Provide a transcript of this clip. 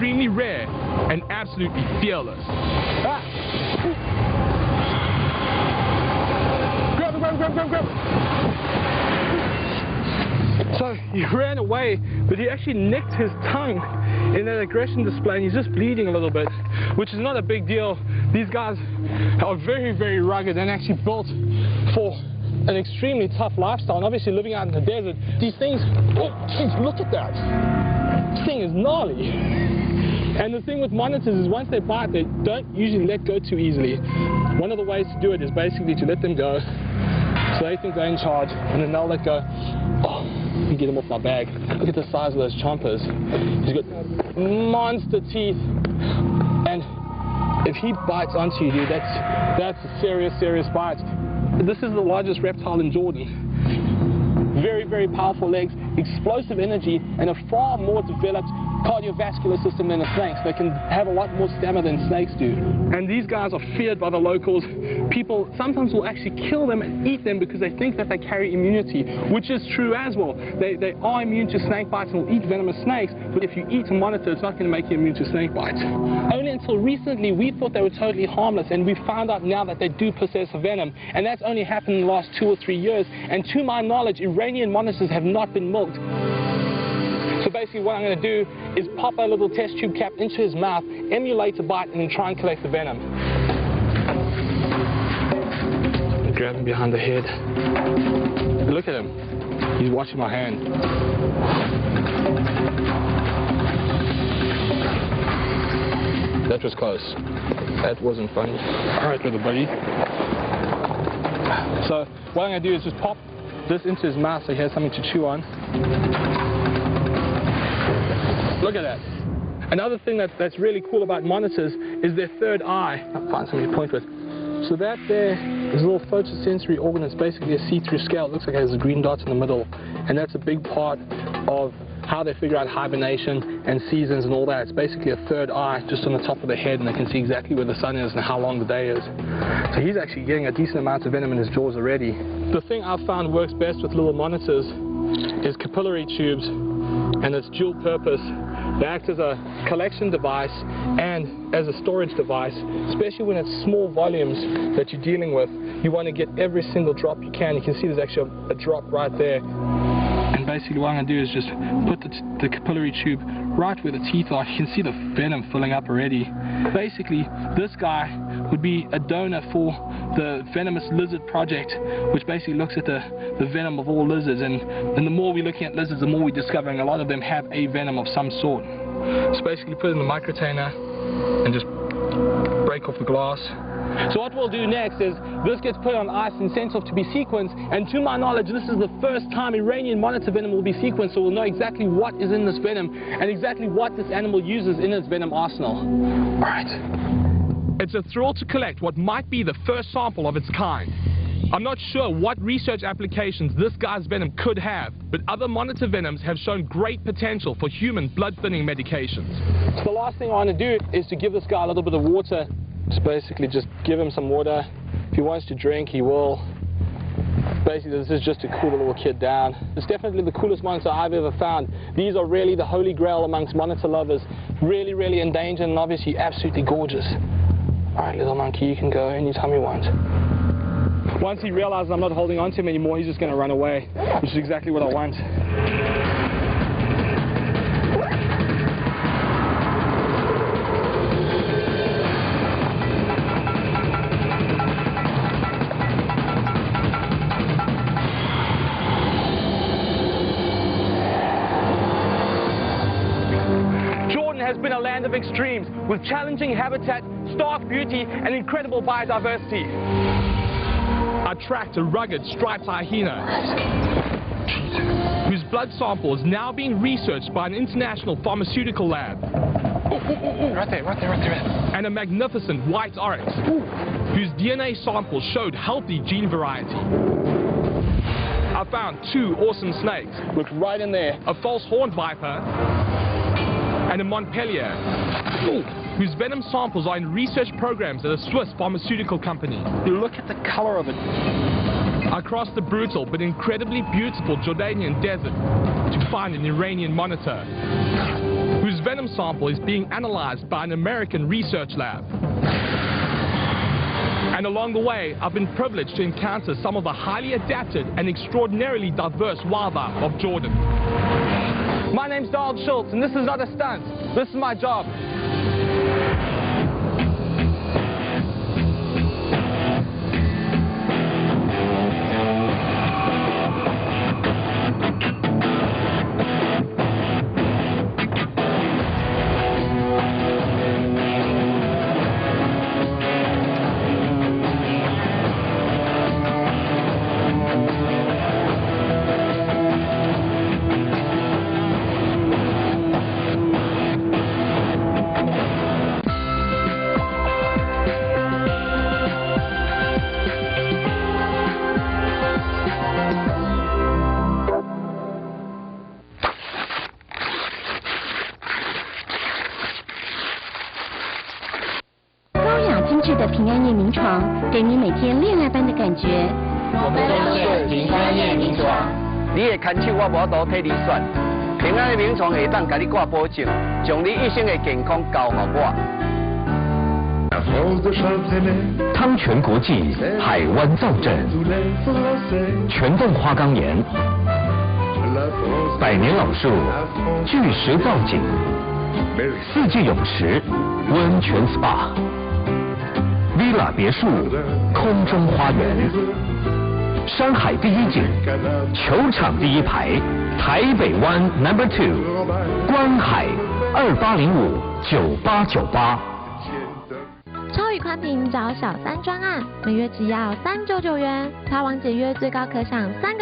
extremely rare and absolutely fearless. Grab him, grab him, grab him, grab him, grab him. So he ran away, but he actually nicked his tongue in that aggression display, and he's just bleeding a little bit, which is not a big deal. These guys are very, very rugged and actually built for an extremely tough lifestyle, and obviously living out in the desert. These things, oh geez, look at that. This thing is gnarly. And the thing with monitors is once they bite, they don't usually let go too easily. One of the ways to do it is basically to let them go, so they think they're in charge, and then they'll let go. Oh, let me get him off my bag. Look at the size of those chompers. He's got monster teeth, and if he bites onto you, dude, that's a serious, serious bite. This is the largest reptile in Jordan. Very, very powerful legs, explosive energy, and a far more developed cardiovascular system than a snake. They can have a lot more stamina than snakes do. And these guys are feared by the locals. People sometimes will actually kill them and eat them because they think that they carry immunity, which is true as well. They are immune to snake bites and will eat venomous snakes, but if you eat a monitor, it's not going to make you immune to snake bites. Only until recently we thought they were totally harmless, and we found out now that they do possess venom, and that's only happened in the last 2 or 3 years, and to my knowledge, Iranian monitors have not been milked. So basically what I'm going to do is pop a little test tube cap into his mouth, emulate a bite, and then try and collect the venom. Grab him behind the head. Look at him. He's watching my hand. That was close. That wasn't funny. All right, little buddy. So what I'm going to do is just pop this into his mouth so he has something to chew on. Look at that. Another thing that's really cool about monitors is their third eye. I'll find something to point with. So that there is a little photosensory organ. It's basically a see-through scale. It looks like it has green dots in the middle. And that's a big part of how they figure out hibernation and seasons and all that. It's basically a third eye just on the top of the head, and they can see exactly where the sun is and how long the day is. So he's actually getting a decent amount of venom in his jaws already. The thing I've found works best with little monitors is capillary tubes, and it's dual purpose. They act as a collection device and as a storage device, especially when it's small volumes that you're dealing with. You want to get every single drop you can. You can see there's actually a drop right there. And basically what I'm going to do is just put the capillary tube right where the teeth are. You can see the venom filling up already. Basically, this guy would be a donor for the Venomous Lizard Project, which basically looks at the venom of all lizards. And the more we're looking at lizards, the more we're discovering a lot of them have a venom of some sort. So basically put it in the microtainer and just break off the glass. So what we'll do next is this gets put on ice and sent off to be sequenced, and to my knowledge this is the first time Iranian monitor venom will be sequenced, so we'll know exactly what is in this venom and exactly what this animal uses in its venom arsenal. Alright. It's a thrill to collect what might be the first sample of its kind. I'm not sure what research applications this guy's venom could have, but other monitor venoms have shown great potential for human blood-thinning medications. So the last thing I want to do is to give this guy a little bit of water. Just basically just give him some water. If he wants to drink, he will. Basically, this is just to cool the little kid down. It's definitely the coolest monitor I've ever found. These are really the holy grail amongst monitor lovers. Really, really endangered and obviously absolutely gorgeous. Alright, little monkey, you can go anytime you want. Once he realizes I'm not holding on to him anymore, he's just going to run away, which is exactly what I want. Has been a land of extremes with challenging habitat, stark beauty, and incredible biodiversity. I tracked a rugged striped hyena whose blood sample is now being researched by an international pharmaceutical lab. Right there. And a magnificent white oryx whose DNA sample showed healthy gene variety. I found 2 awesome snakes. Look right in there. A false horned viper and a Montpellier, whose venom samples are in research programs at a Swiss pharmaceutical company. Look at the color of it. I crossed the brutal but incredibly beautiful Jordanian desert to find an Iranian monitor, whose whose venom sample is being analyzed by an American research lab. And along the way, I've been privileged to encounter some of the highly adapted and extraordinarily diverse wildlife of Jordan. My name's Donald Schultz, and this is not a stunt. This is my job.精致的平安夜名床，给你每天恋爱般的感觉。我们都是平安夜名床。你的牵手我无多替你选，平安夜名床会当甲你挂保证，将你一生的健康交予我。汤泉国际海湾造镇，全栋花岗岩，100年老树，巨石造景，4季泳池，温泉 SPA。Villa 别墅，空中花园，山海第一景，球场第一排，台北湾 No.2， 观海28059898。超宇宽频找小三专案，每月只要399元，抛网解约最高可享3个